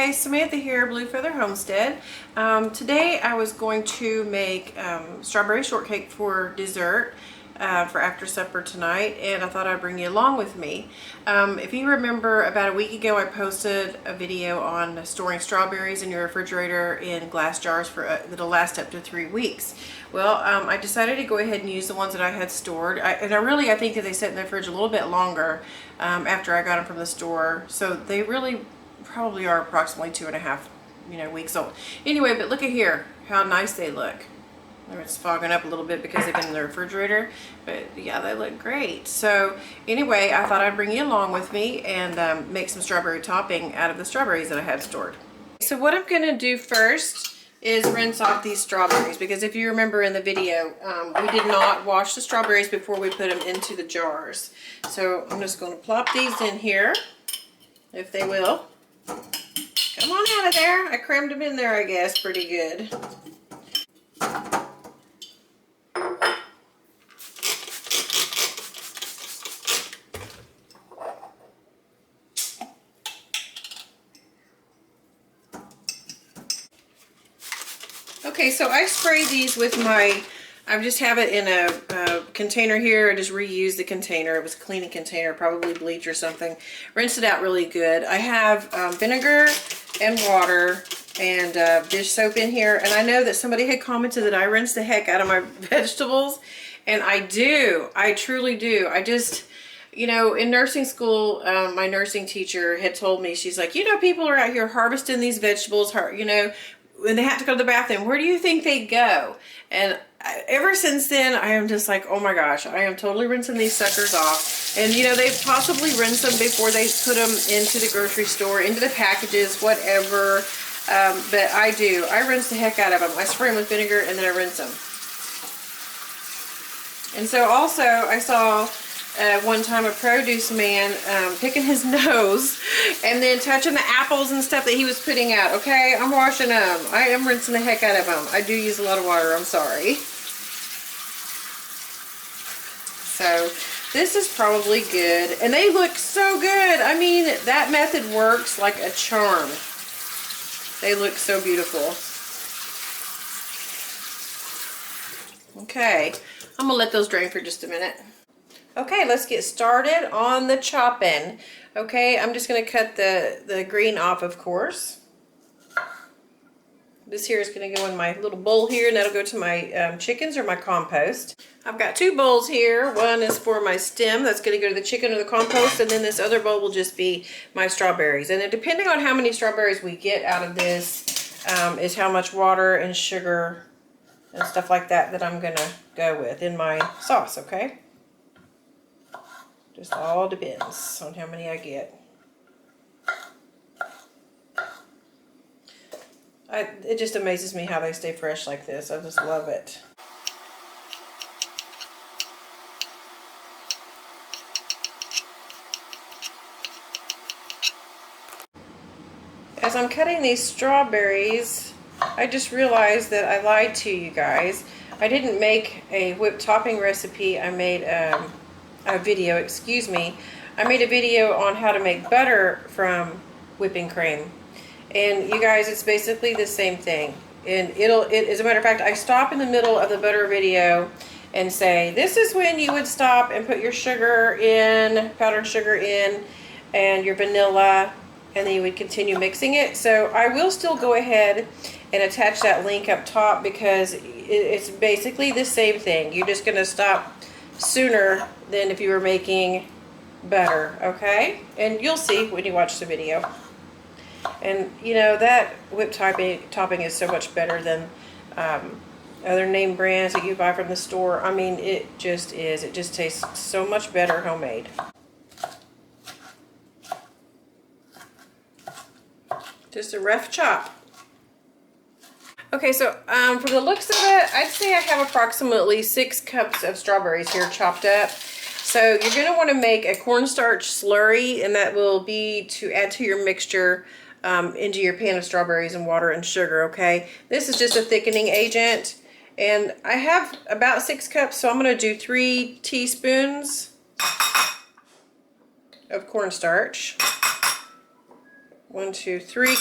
guys, Samantha here, Blue Feather Homestead. Today I was going to make strawberry shortcake for dessert for after supper tonight, and I thought I'd bring you along with me. If you remember, about a week ago I posted a video on storing strawberries in your refrigerator in glass jars for that'll last up to 3 weeks. Well, I decided to go ahead and use the ones that I had stored, and I think that they sit in the fridge a little bit longer after I got them from the store, so they really probably are approximately 2.5 weeks old. Anyway, but look at here how nice they look. It's fogging up a little bit because they've been in the refrigerator, but yeah, they look great. So anyway, I thought I'd bring you along with me and make some strawberry topping out of the strawberries that I had stored. So what I'm gonna do first is rinse off these strawberries, because if you remember in the video, we did not wash the strawberries before we put them into the jars. So I'm just gonna plop these in here, if they will. Come on out of there. I crammed them in there, I guess, pretty good. Okay, so I spray these with I just have it in a container here. I just reused the container. It was a cleaning container, probably bleach or something. Rinse it out really good. I have vinegar and water and dish soap in here. And I know that somebody had commented that I rinse the heck out of my vegetables. And I do. I truly do. I just, in nursing school, my nursing teacher had told me, she's like, people are out here harvesting these vegetables, when they have to go to the bathroom, where do you think they go? And ever since then, I am just like, oh my gosh, I am totally rinsing these suckers off. And they possibly rinse them before they put them into the grocery store, into the packages, whatever. But I do. I rinse the heck out of them. I spray them with vinegar and then I rinse them. And so also, I saw one time a produce man picking his nose and then touching the apples and stuff that he was putting out. Okay, I'm washing them. I am rinsing the heck out of them. I do use a lot of water, I'm sorry. So this is probably good, and they look so good. I mean, that method works like a charm. They look so beautiful. Okay, I'm gonna let those drain for just a minute. Okay, let's get started on the chopping. Okay, I'm just going to cut the green off, of course. This here is going to go in my little bowl here, and that'll go to my chickens or my compost. I've got 2 bowls here. One is for my stem. That's going to go to the chicken or the compost, and then this other bowl will just be my strawberries. And then depending on how many strawberries we get out of this is how much water and sugar and stuff like that I'm going to go with in my sauce, okay? Just all depends on how many I get. It just amazes me how they stay fresh like this. I just love it. As I'm cutting these strawberries, I just realized that I lied to you guys. I didn't make a whipped topping recipe. I made a video, excuse me. I made a video on how to make butter from whipping cream, and you guys, it's basically the same thing. And as a matter of fact, I stop in the middle of the butter video and say, this is when you would stop and put your sugar in, powdered sugar in, and your vanilla, and then you would continue mixing it. So I will still go ahead and attach that link up top, because it's basically the same thing. You're just going to stop sooner than if you were making butter, okay? And you'll see when you watch the video. And that whipped topping is so much better than other name brands that you buy from the store. I mean, it just is. It just tastes so much better homemade. Just a rough chop. Okay, so for the looks of it, I'd say I have approximately 6 cups of strawberries here chopped up. So you're going to want to make a cornstarch slurry, and that will be to add to your mixture into your pan of strawberries and water and sugar, okay? This is just a thickening agent, and I have about 6 cups, so I'm going to do 3 teaspoons of cornstarch. 1, 2, 3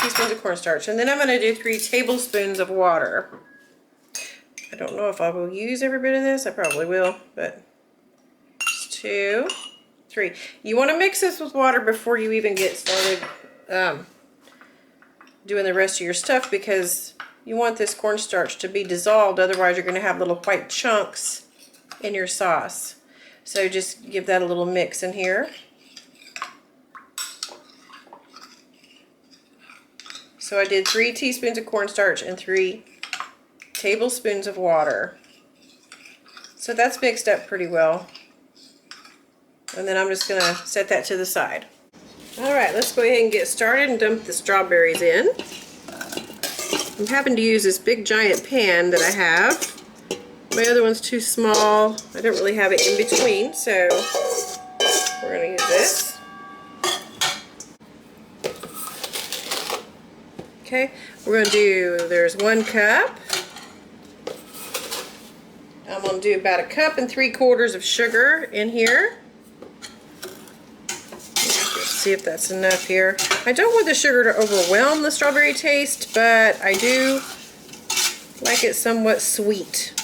teaspoons of cornstarch. And then I'm going to do 3 tablespoons of water. I don't know if I will use every bit of this. I probably will, but just 2, 3. You want to mix this with water before you even get started doing the rest of your stuff, because you want this cornstarch to be dissolved. Otherwise, you're going to have little white chunks in your sauce. So just give that a little mix in here. So I did 3 teaspoons of cornstarch and 3 tablespoons of water. So that's mixed up pretty well. And then I'm just going to set that to the side. Alright, let's go ahead and get started and dump the strawberries in. I'm having to use this big giant pan that I have. My other one's too small. I don't really have it in between, so we're going to use this. Okay, we're going to do, there's 1 cup. I'm going to do about 1 3/4 cups of sugar in here. See if that's enough here. I don't want the sugar to overwhelm the strawberry taste, but I do like it somewhat sweet.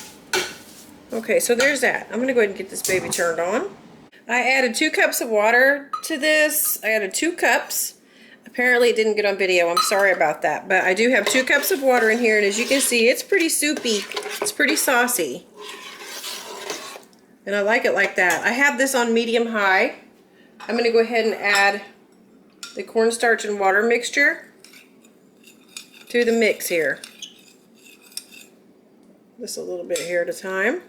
Okay, so there's that. I'm going to go ahead and get this baby turned on. I added 2 cups of water to this. I added 2 cups. Apparently it didn't get on video. I'm sorry about that. But I do have 2 cups of water in here, and as you can see, it's pretty soupy. It's pretty saucy. And I like it like that. I have this on medium-high. I'm going to go ahead and add the cornstarch and water mixture to the mix here. Just a little bit here at a time.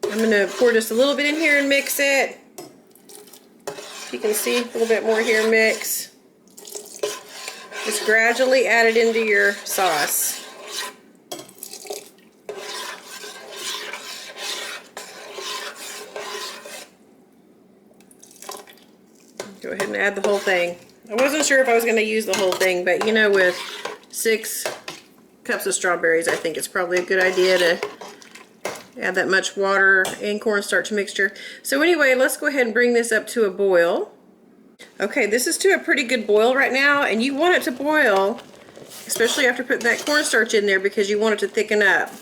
I'm going to pour just a little bit in here and mix it. You can see a little bit more here, mix. Just gradually add it into your sauce. Go ahead and add the whole thing. I wasn't sure if I was going to use the whole thing, but you know, with 6 cups of strawberries, I think it's probably a good idea to add that much water and cornstarch mixture. So anyway, let's go ahead and bring this up to a boil. Okay, this is to a pretty good boil right now, and you want it to boil, especially after putting that cornstarch in there, because you want it to thicken up.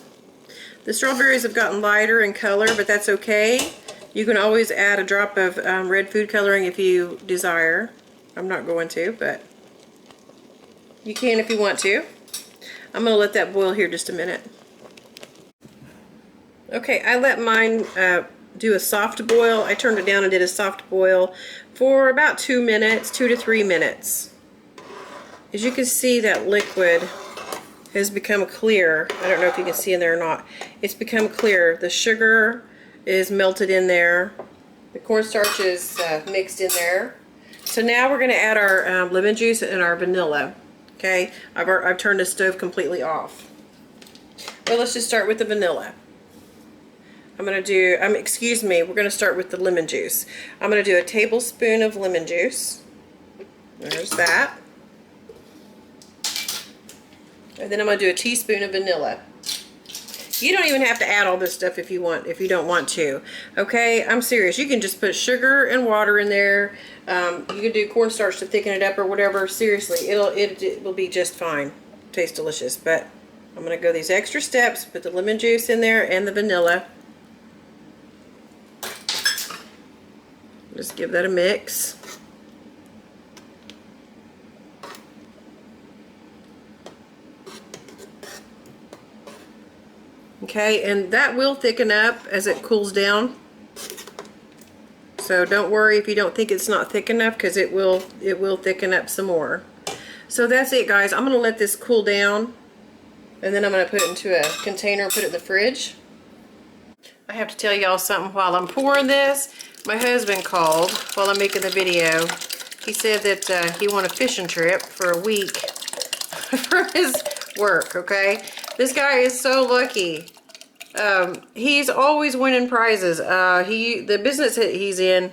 The strawberries have gotten lighter in color, but that's okay. You can always add a drop of red food coloring if you desire. I'm not going to, but you can if you want to. I'm going to let that boil here just a minute. Okay, I let mine do a soft boil. I turned it down and did a soft boil for about 2 minutes, 2 to 3 minutes. As you can see, that liquid has become clear. I don't know if you can see in there or not. It's become clear. The sugar is melted in there. The cornstarch is mixed in there. So now we're going to add our lemon juice and our vanilla. Okay, I've turned the stove completely off. Well, let's just start with the vanilla. I'm going to do, excuse me, we're going to start with the lemon juice. I'm going to do a tablespoon of lemon juice. There's that. And then I'm going to do a teaspoon of vanilla. You don't even have to add all this stuff if you want, if you don't want to. Okay, I'm serious. You can just put sugar and water in there. You can do cornstarch to thicken it up or whatever. Seriously, it will be just fine. Tastes delicious. But I'm going to go these extra steps, put the lemon juice in there and the vanilla. Just give that a mix. Okay, and that will thicken up as it cools down. So don't worry if you don't think it's not thick enough, because it will thicken up some more. So that's it, guys. I'm going to let this cool down, and then I'm going to put it into a container and put it in the fridge. I have to tell y'all something while I'm pouring this. My husband called while I'm making the video. He said that he won a fishing trip for a week for his work, okay? This guy is so lucky. He's always winning prizes. The business that he's in,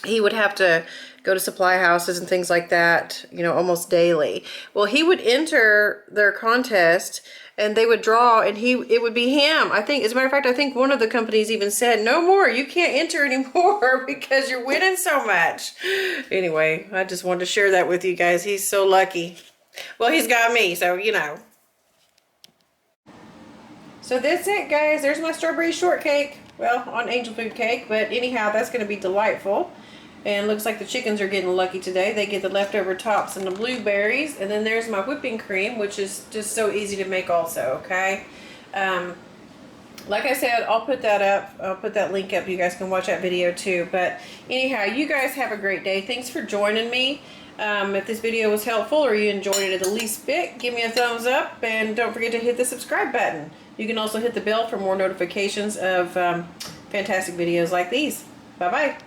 he would have to go to supply houses and things like that, you know, almost daily. Well, he would enter their contest and they would draw, and it would be him. I think, as a matter of fact, I think one of the companies even said, no more, you can't enter anymore because you're winning so much. Anyway, I just wanted to share that with you guys. He's so lucky. Well, he's got me, so you know. So that's it, guys. There's my strawberry shortcake. Well, on angel food cake, but anyhow, that's going to be delightful. And looks like the chickens are getting lucky today. They get the leftover tops and the blueberries. And then there's my whipping cream, which is just so easy to make also, okay? Like I said, I'll put that up. I'll put that link up. You guys can watch that video too. But anyhow, you guys have a great day. Thanks for joining me. If this video was helpful or you enjoyed it the least bit, give me a thumbs up. And don't forget to hit the subscribe button. You can also hit the bell for more notifications of fantastic videos like these. Bye-bye.